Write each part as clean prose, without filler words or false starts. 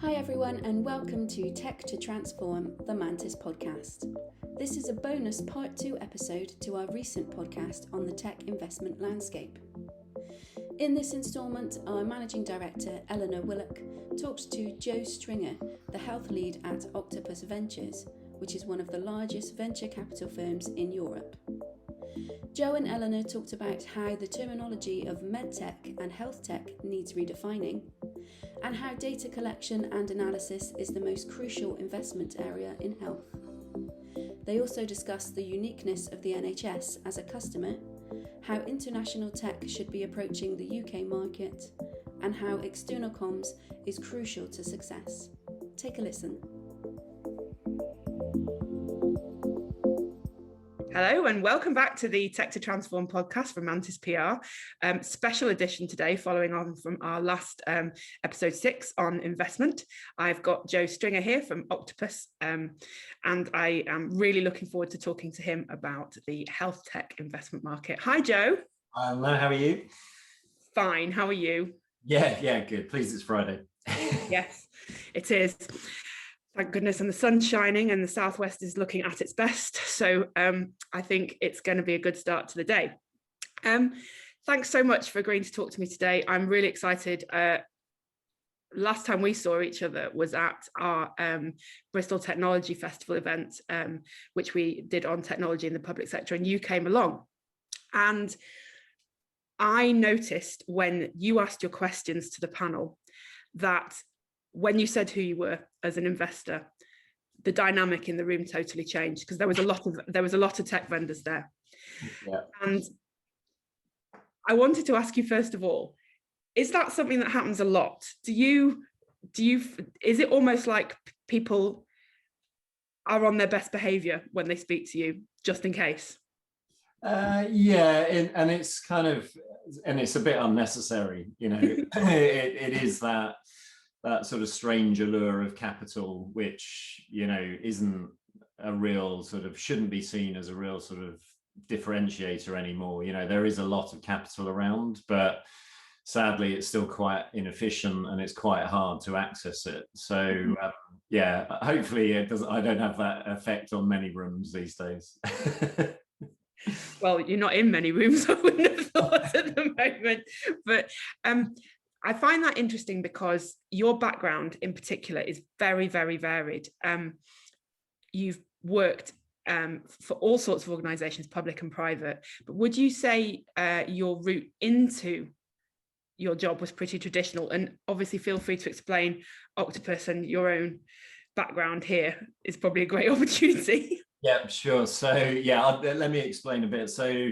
Hi everyone and welcome to Tech to Transform, the Mantis podcast. This is a bonus part 2 episode to our recent podcast on the tech investment landscape. In this instalment, our managing director, Eleanor Willock, talks to Joe Stringer, the health lead at Octopus Ventures, which is one of the largest venture capital firms in Europe. Joe and Eleanor talked about how the terminology of medtech and health tech needs redefining, and how data collection and analysis is the most crucial investment area in health. They also discussed the uniqueness of the NHS as a customer, how international tech should be approaching the UK market, and how external comms is crucial to success. Take a listen. Hello and welcome back to the Tech to Transform podcast from Mantis PR. Special edition today following on from our last episode 6 on investment. I've got Joe Stringer here from Octopus and I am really looking forward to talking to him about the health tech investment market. Hi Joe. Hello, how are you? Fine, how are you? Yeah, good. Pleased it's Friday. Yes, it is. Thank goodness, and the sun's shining and the southwest is looking at its best. So I think it's going to be a good start to the day. Thanks so much for agreeing to talk to me today. I'm really excited. Last time we saw each other was at our Bristol Technology Festival event, which we did on technology in the public sector, and you came along. And I noticed when you asked your questions to the panel that when you said who you were as an investor, the dynamic in the room totally changed because there was a lot of tech vendors there. Yeah. And I wanted to ask you first of all, is that something that happens a lot? Is it almost like people are on their best behavior when they speak to you, just in case? And it's kind of, and it's a bit unnecessary, you know. it is that sort of strange allure of capital, which, you know, isn't a real sort of, shouldn't be seen as a real sort of differentiator anymore. You know, there is a lot of capital around, but sadly it's still quite inefficient and it's quite hard to access it. So hopefully it doesn't, I don't have that effect on many rooms these days. Well, you're not in many rooms, I wouldn't have thought at the moment, but I find that interesting because your background in particular is very, very varied. You've worked for all sorts of organisations, public and private, but would you say your route into your job was pretty traditional? And obviously feel free to explain Octopus and your own background here is probably a great opportunity. Yeah, sure. So let me explain a bit. So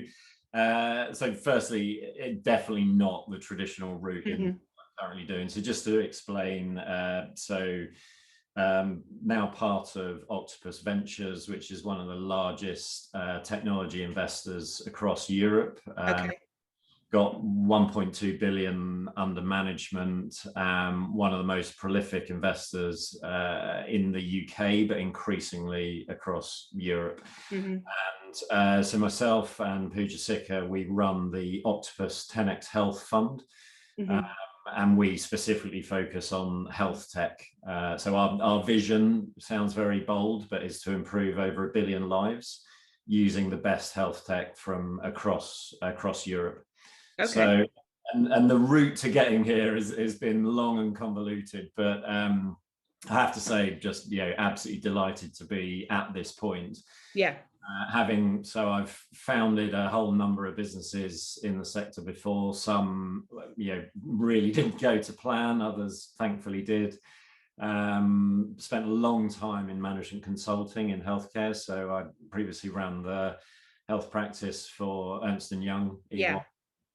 firstly, it definitely not the traditional route in what I'm currently doing. So just to explain, now part of Octopus Ventures, which is one of the largest technology investors across Europe. Got 1.2 billion under management, one of the most prolific investors in the UK, but increasingly across Europe. And so myself and Pooja Sikka, we run the Octopus 10x Health Fund, and we specifically focus on health tech. So our vision sounds very bold, but is to improve over 1 billion lives using the best health tech from across Europe. Okay. So, and the route to getting here has been long and convoluted, but I have to say, just, you know, absolutely delighted to be at this point. Yeah. I've founded a whole number of businesses in the sector before. Some, you know, really didn't go to plan. Others thankfully did. Spent a long time in management consulting in healthcare. So I previously ran the health practice for Ernst & Young. Yeah.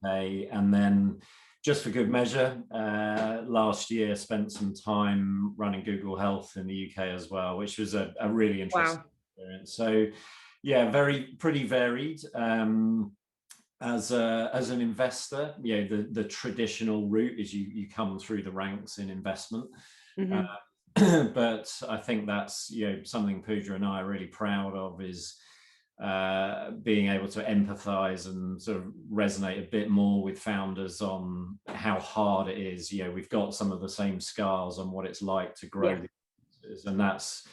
And then just for good measure, last year spent some time running Google Health in the UK as well, which was a really interesting experience. So yeah, pretty varied. As an investor, you know, the traditional route is you come through the ranks in investment. But I think that's, you know, something Pooja and I are really proud of, is being able to empathize and sort of resonate a bit more with founders on how hard it is. We've got some of the same scars on what it's like to grow these businesses, and that's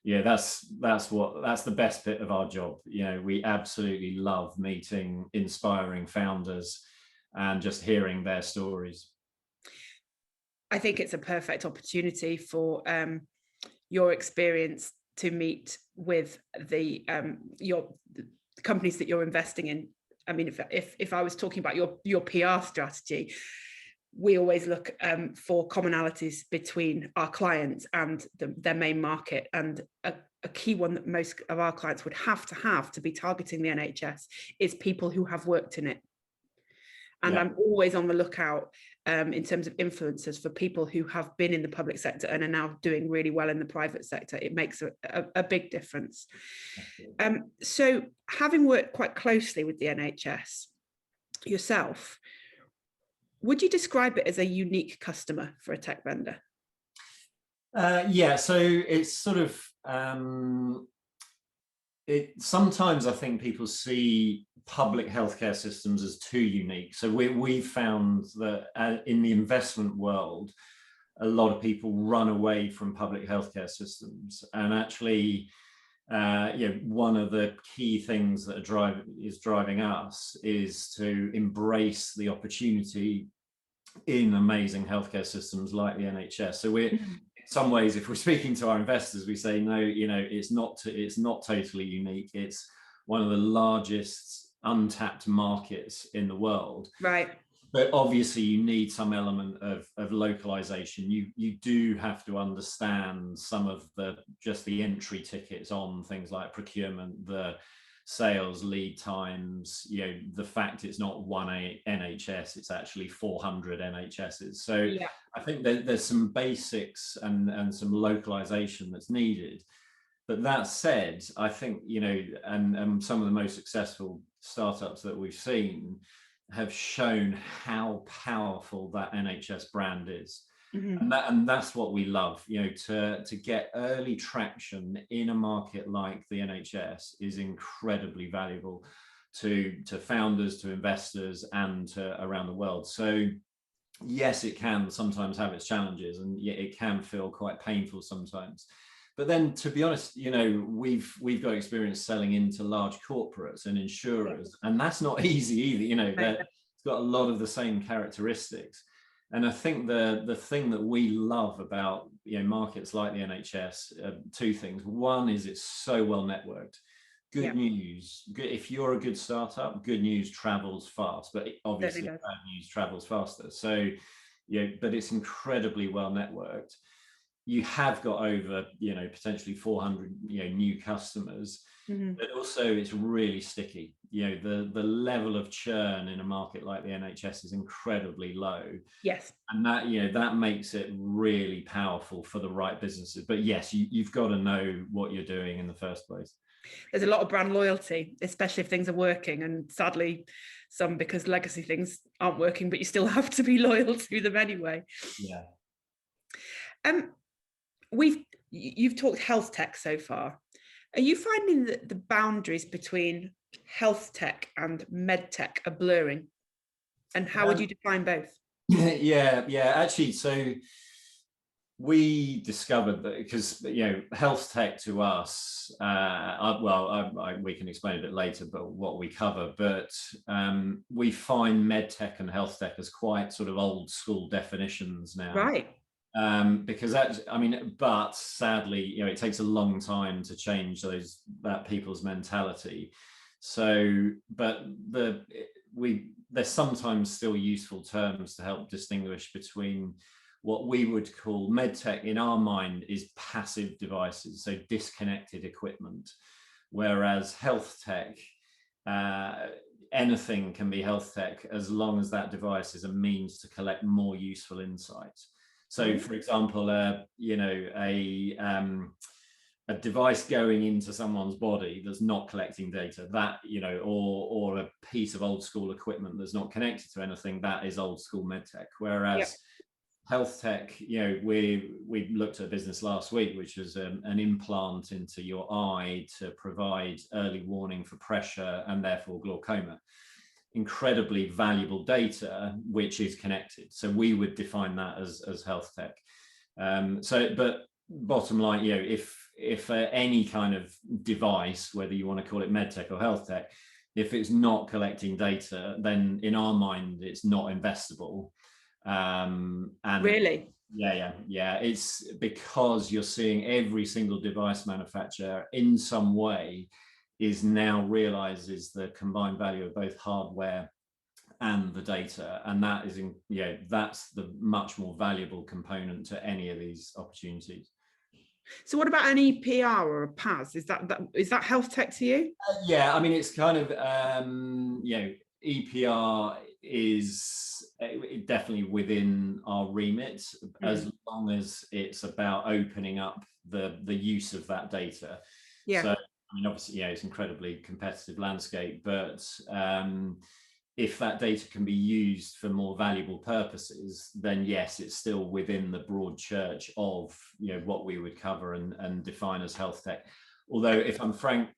the best bit of our job. We absolutely love meeting inspiring founders and just hearing their stories. I think it's a perfect opportunity for your experience to meet with the companies that you're investing in. I mean, if I was talking about your PR strategy, we always look for commonalities between our clients and their main market. And a key one that most of our clients would have to be targeting the NHS is people who have worked in it. And I'm always on the lookout in terms of influencers for people who have been in the public sector and are now doing really well in the private sector. It makes a big difference. So having worked quite closely with the NHS yourself, would you describe it as a unique customer for a tech vendor? So it's sort of, sometimes I think people see public healthcare systems as too unique. So we've found that in the investment world, a lot of people run away from public healthcare systems. And actually, one of the key things that is driving us is to embrace the opportunity in amazing healthcare systems like the NHS. So we're, in some ways, if we're speaking to our investors, we say, no, it's not totally unique. It's one of the largest untapped markets in the world. Right. But obviously you need some element of localization. You do have to understand some of the entry tickets on things like procurement, the sales lead times, the fact it's not one NHS, it's actually 400 NHSs. So I think there's some basics and some localization that's needed. But that said, I think, and some of the most successful startups that we've seen have shown how powerful that NHS brand is. And that's what we love, to get early traction in a market like the NHS is incredibly valuable to founders, to investors, and to around the world. So yes, it can sometimes have its challenges, and it can feel quite painful sometimes. But then, to be honest, we've got experience selling into large corporates and insurers, and that's not easy either. It's got a lot of the same characteristics. And I think the thing that we love about markets like the NHS, two things. One is it's so well networked. Good news. If you're a good startup, good news travels fast, but obviously bad news travels faster. So, but it's incredibly well networked. You have got over, potentially 400, new customers, but also it's really sticky. The level of churn in a market like the NHS is incredibly low. Yes. And that, that makes it really powerful for the right businesses. But yes, you've got to know what you're doing in the first place. There's a lot of brand loyalty, especially if things are working, and sadly some because legacy things aren't working, but you still have to be loyal to them anyway. Yeah. You've talked health tech so far. Are you finding that the boundaries between health tech and med tech are blurring? And how would you define both? Actually, so we discovered that because health tech to us, we can explain a bit later, but what we cover. But we find med tech and health tech as quite sort of old school definitions now, right? Because but sadly, it takes a long time to change that people's mentality. So, but there's sometimes still useful terms to help distinguish between what we would call medtech in our mind is passive devices, so disconnected equipment, whereas health tech, anything can be health tech as long as that device is a means to collect more useful insights. So, for example, a device going into someone's body that's not collecting data, that or a piece of old school equipment that's not connected to anything, that is old school medtech. Whereas health tech, we looked at a business last week, which was an implant into your eye to provide early warning for pressure and therefore glaucoma. Incredibly valuable data, which is connected. So we would define that as health tech. But bottom line, if any kind of device, whether you want to call it medtech or health tech, if it's not collecting data, then in our mind, it's not investable. And really, yeah, it's because you're seeing every single device manufacturer in some way is now realizes the combined value of both hardware and the data, and that is that's the much more valuable component to any of these opportunities. So what about an EPR or a PAS? Is that health tech to you? Yeah, I mean, it's kind of EPR is definitely within our remit, as long as it's about opening up the use of that data. Yeah. So I mean, obviously, it's incredibly competitive landscape, but if that data can be used for more valuable purposes, then yes, it's still within the broad church of what we would cover and define as health tech. Although, if I'm frank,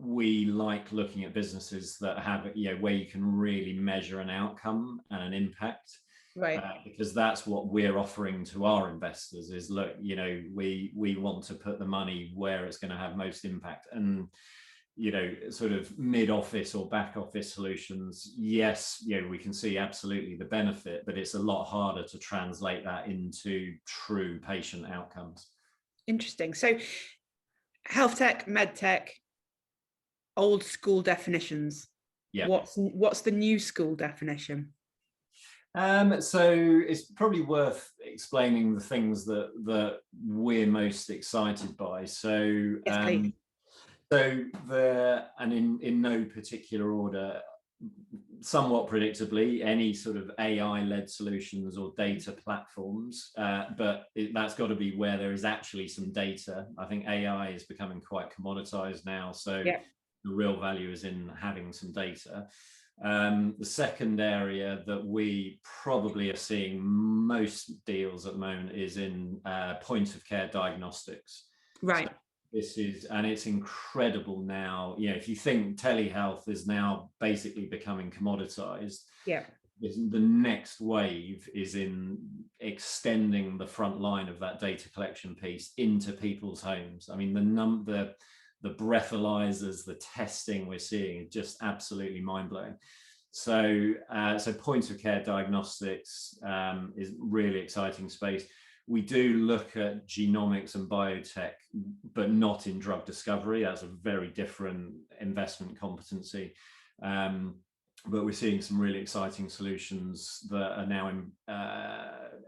we like looking at businesses that have where you can really measure an outcome and an impact, right? Because that's what we're offering to our investors is, look, we want to put the money where it's going to have most impact. And sort of mid-office or back-office solutions, yes, we can see absolutely the benefit, but it's a lot harder to translate that into true patient outcomes. Interesting. So health tech, med tech, old school definitions. Yeah. What's the new school definition? So it's probably worth explaining the things that we're most excited by. So yes, please. In no particular order, somewhat predictably, any sort of AI-led solutions or data platforms, but that's got to be where there is actually some data. I think AI is becoming quite commoditized now, so the real value is in having some data. The second area that we probably are seeing most deals at the moment is in point of care diagnostics. Right. So it's incredible now. If you think telehealth is now basically becoming commoditized, the next wave is in extending the front line of that data collection piece into people's homes. I mean, the breathalyzers, the testing we're seeing is just absolutely mind-blowing. So point of care diagnostics is really exciting space. We do look at genomics and biotech, but not in drug discovery. That's a very different investment competency. But we're seeing some really exciting solutions that are now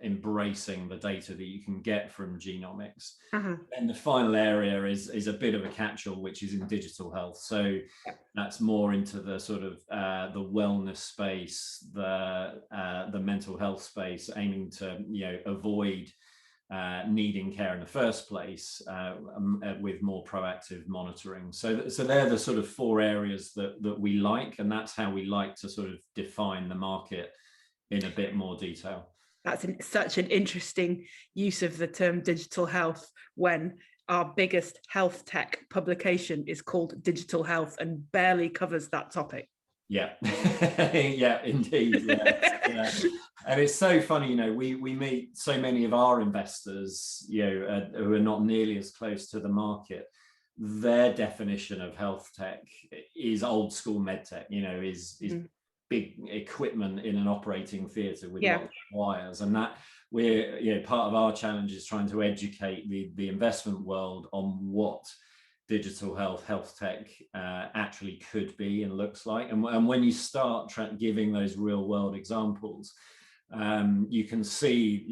embracing the data that you can get from genomics. And the final area is a bit of a catch-all, which is in digital health. So that's more into the sort of the wellness space, the mental health space, aiming to avoid needing care in the first place with more proactive monitoring. So they're the sort of four areas that we like, and that's how we like to sort of define the market in a bit more detail. That's such an interesting use of the term digital health when our biggest health tech publication is called Digital Health and barely covers that topic. Yeah, yeah, indeed. Yeah. And it's so funny, we meet so many of our investors, who are not nearly as close to the market. Their definition of health tech is old school med tech, is big equipment in an operating theatre with lots of wires. And that we're, part of our challenge is trying to educate the investment world on what digital health tech actually could be and looks like. And when you start giving those real world examples, you can see,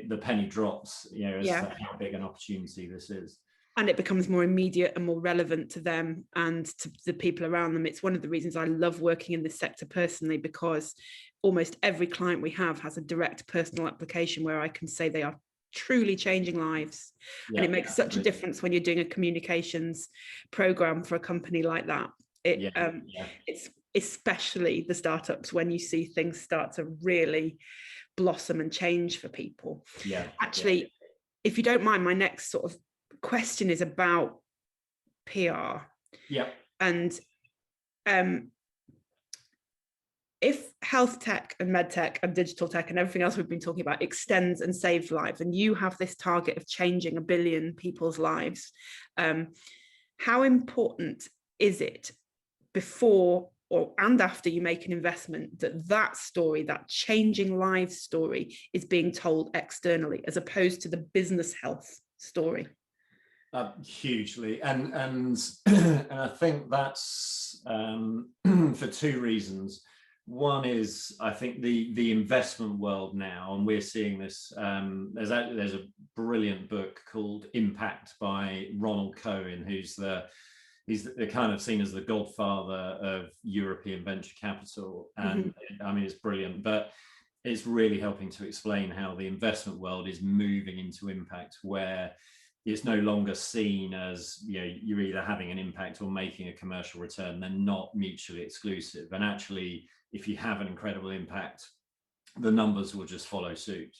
the penny drops, as to how big an opportunity this is. And it becomes more immediate and more relevant to them and to the people around them. It's one of the reasons I love working in this sector personally, because almost every client we have has a direct personal application where I can say they are truly changing lives. And it makes such a difference when you're doing a communications program for a company like that. It's especially the startups, when you see things start to really blossom and change for people. Yeah. Actually, if you don't mind, my next sort of question is about PR. Yeah. And if health tech and med tech and digital tech and everything else we've been talking about extends and saves lives, and you have this target of changing 1 billion people's lives, how important is it before and after you make an investment that story, that changing lives story, is being told externally as opposed to the business health story? Hugely, and I think that's for two reasons. One is, I think the investment world now, and we're seeing this. There's a brilliant book called Impact by Ronald Cohen, he's kind of seen as the godfather of European venture capital, and I mean, it's brilliant, but it's really helping to explain how the investment world is moving into impact, where it's no longer seen as, you're either having an impact or making a commercial return. They're not mutually exclusive. And actually, if you have an incredible impact, the numbers will just follow suit.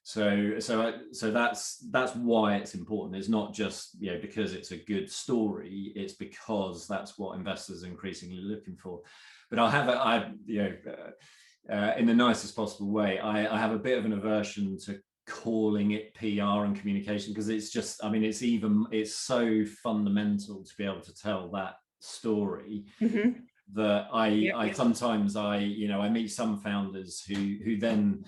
So that's why it's important. It's not just because it's a good story. It's because that's what investors are increasingly looking for. But in the nicest possible way, I have a bit of an aversion to calling it PR and communication, because it's just, it's so fundamental to be able to tell that story that I sometimes I meet some founders who then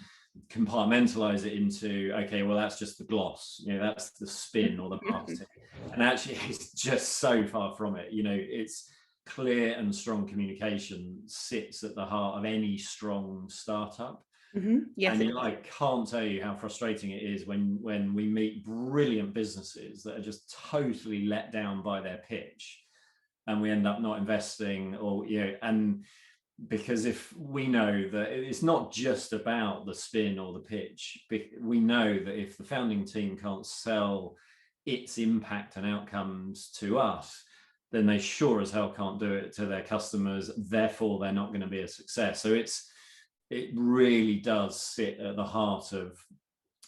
compartmentalize it into, okay, well, that's just the gloss, that's the spin or the marketing, and actually it's just so far from it. It's clear and strong communication sits at the heart of any strong startup. Yes, and I can't tell you how frustrating it is when we meet brilliant businesses that are just totally let down by their pitch, and we end up not investing, or and because if we know that it's not just about the spin or the pitch, we know that if the founding team can't sell its impact and outcomes to us, then they sure as hell can't do it to their customers. Therefore, they're not going to be a success. So it really does sit at the heart of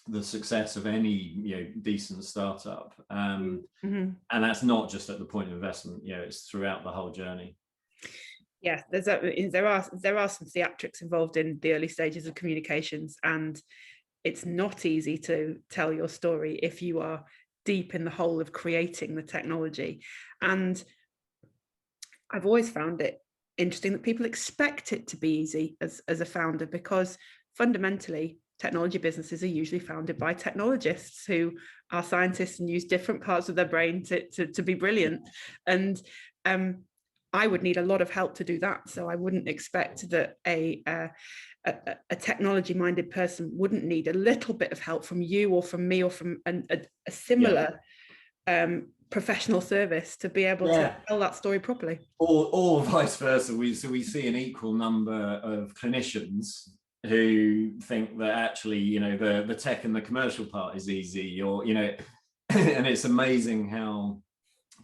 the success of any decent startup, and that's not just at the point of investment. It's throughout the whole journey. Yes, there are some theatrics involved in the early stages of communications, and it's not easy to tell your story if you are deep in the hole of creating the technology. And I've always found it interesting that people expect it to be easy as a founder, because fundamentally technology businesses are usually founded by technologists who are scientists and use different parts of their brain to be brilliant. And I would need a lot of help to do that. So I wouldn't expect that a technology-minded person wouldn't need a little bit of help from you or from me or from a similar professional service to be able to tell that story properly. Or vice versa. We see an equal number of clinicians who think that actually, the tech and the commercial part is easy, or, and it's amazing how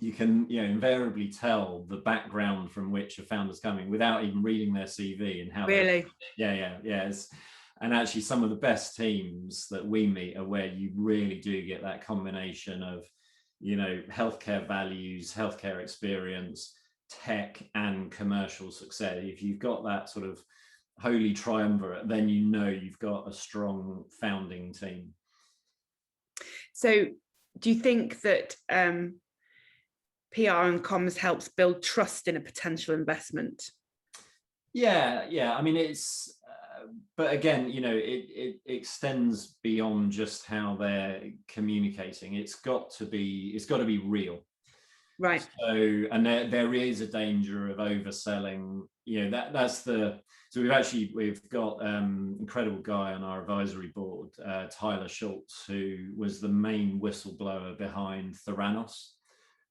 you can, invariably tell the background from which a founder's coming without even reading their CV, and how really, and actually some of the best teams that we meet are where you really do get that combination of, healthcare values, healthcare experience, tech and commercial success. If you've got that sort of holy triumvirate, then you've got a strong founding team. So do you think that PR and comms helps build trust in a potential investment? Yeah. It's but again, it extends beyond just how they're communicating. It's got to be real, right? So, and there is a danger of overselling. So we've got incredible guy on our advisory board, Tyler Schultz, who was the main whistleblower behind Theranos.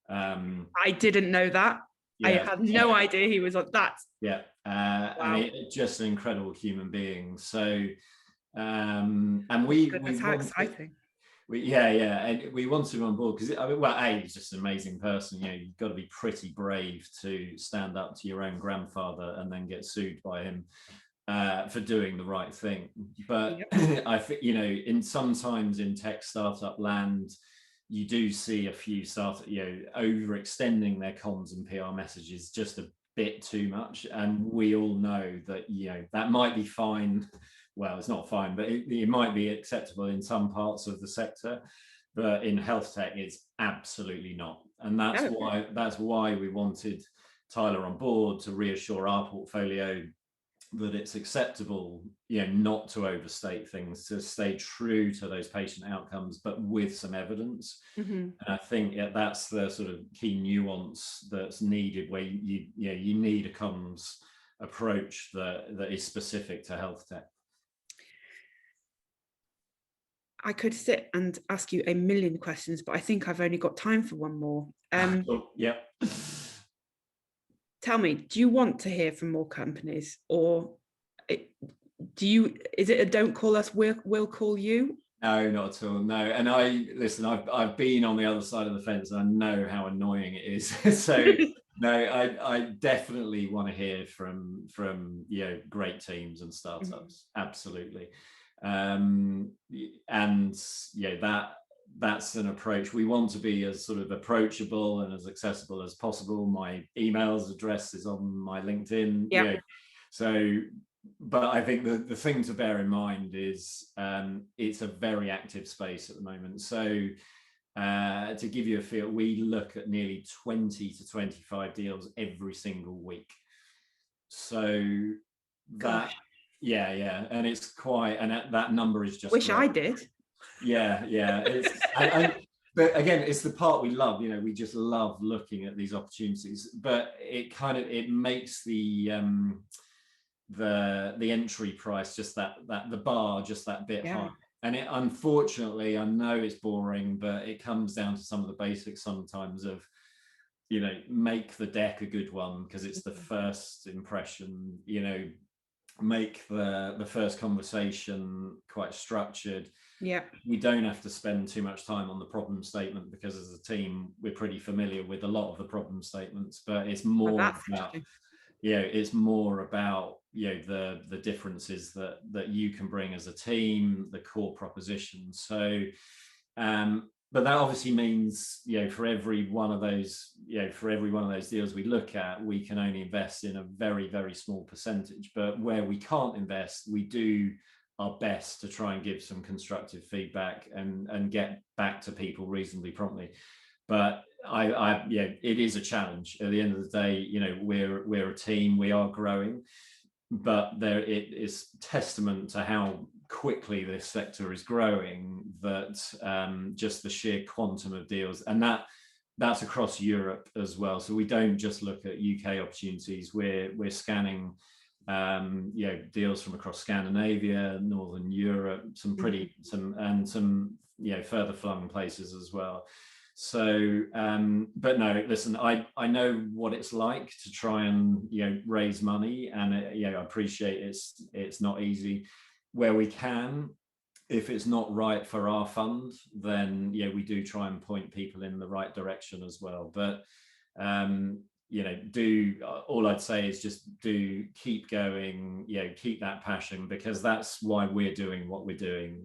I didn't know that. I had no idea he was on that. Wow. Just an incredible human being. So, and how exciting. And we wanted him on board because he's just an amazing person. You've got to be pretty brave to stand up to your own grandfather and then get sued by him. for doing the right thing. But I think, sometimes in tech startup land, you do see a few overextending their comms and PR messages just a bit too much, and we all know that that might be fine. Well, it's not fine, but it might be acceptable in some parts of the sector, but in health tech, it's absolutely not. And that's why we wanted Tyler on board, to reassure our portfolio that it's acceptable, not to overstate things, to stay true to those patient outcomes, but with some evidence. And I think that's the sort of key nuance that's needed, where you need a comms approach that is specific to health tech. I could sit and ask you a million questions, but I think I've only got time for one more. Yeah. Tell me, do you want to hear from more companies, or is it a don't call us, we'll call you? No, not at all. No. And I've been on the other side of the fence, and I know how annoying it is. So no, I definitely want to hear from great teams and startups. Absolutely. And that's an approach. We want to be as sort of approachable and as accessible as possible. My emails address is on my LinkedIn. But I think the thing to bear in mind is it's a very active space at the moment. So to give you a feel, we look at nearly 20 to 25 deals every single week. So that, and it's quite, and that number is just wish I did. But again, it's the part we love. We just love looking at these opportunities, but it makes the entry price just the bar just that bit high. And it, unfortunately, I know it's boring, but it comes down to some of the basics sometimes of make the deck a good one, because it's the first impression. Make the first conversation quite structured. We don't have to spend too much time on the problem statement, because as a team we're pretty familiar with a lot of the problem statements, but it's more about it's more about the differences that you can bring as a team, the core proposition. So but that obviously means for every one of those deals we look at, we can only invest in a very, very small percentage. But where we can't invest, we do our best to try and give some constructive feedback and get back to people reasonably promptly. But it is a challenge. At the end of the day, we're a team, we are growing, but it is testament to how quickly this sector is growing that just the sheer quantum of deals, and that's across Europe as well. So we don't just look at UK opportunities. We're scanning deals from across Scandinavia, Northern Europe, some further flung places as well. So but no, listen, I know what it's like to try and raise money, and I appreciate it's not easy. Where we can, if it's not right for our fund, then we do try and point people in the right direction as well. But all I'd say is just keep going, keep that passion, because that's why we're doing what we're doing.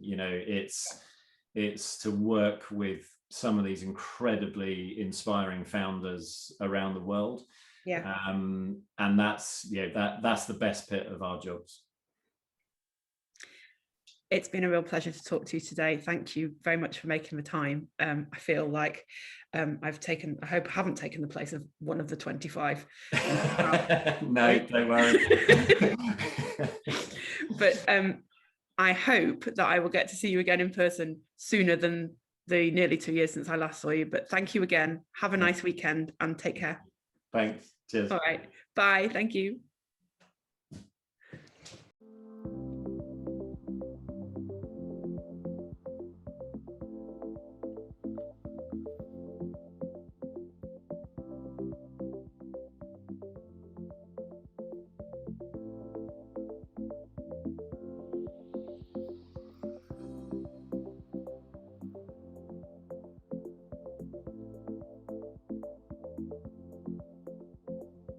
It's to work with some of these incredibly inspiring founders around the world. And that's the best bit of our jobs. It's been a real pleasure to talk to you today. Thank you very much for making the time. I feel like I hope I haven't taken the place of one of the 25. No, don't worry. But I hope that I will get to see you again in person sooner than the nearly 2 years since I last saw you. But thank you again. Have a nice weekend and take care. Thanks. Cheers. All right. Bye. Thank you.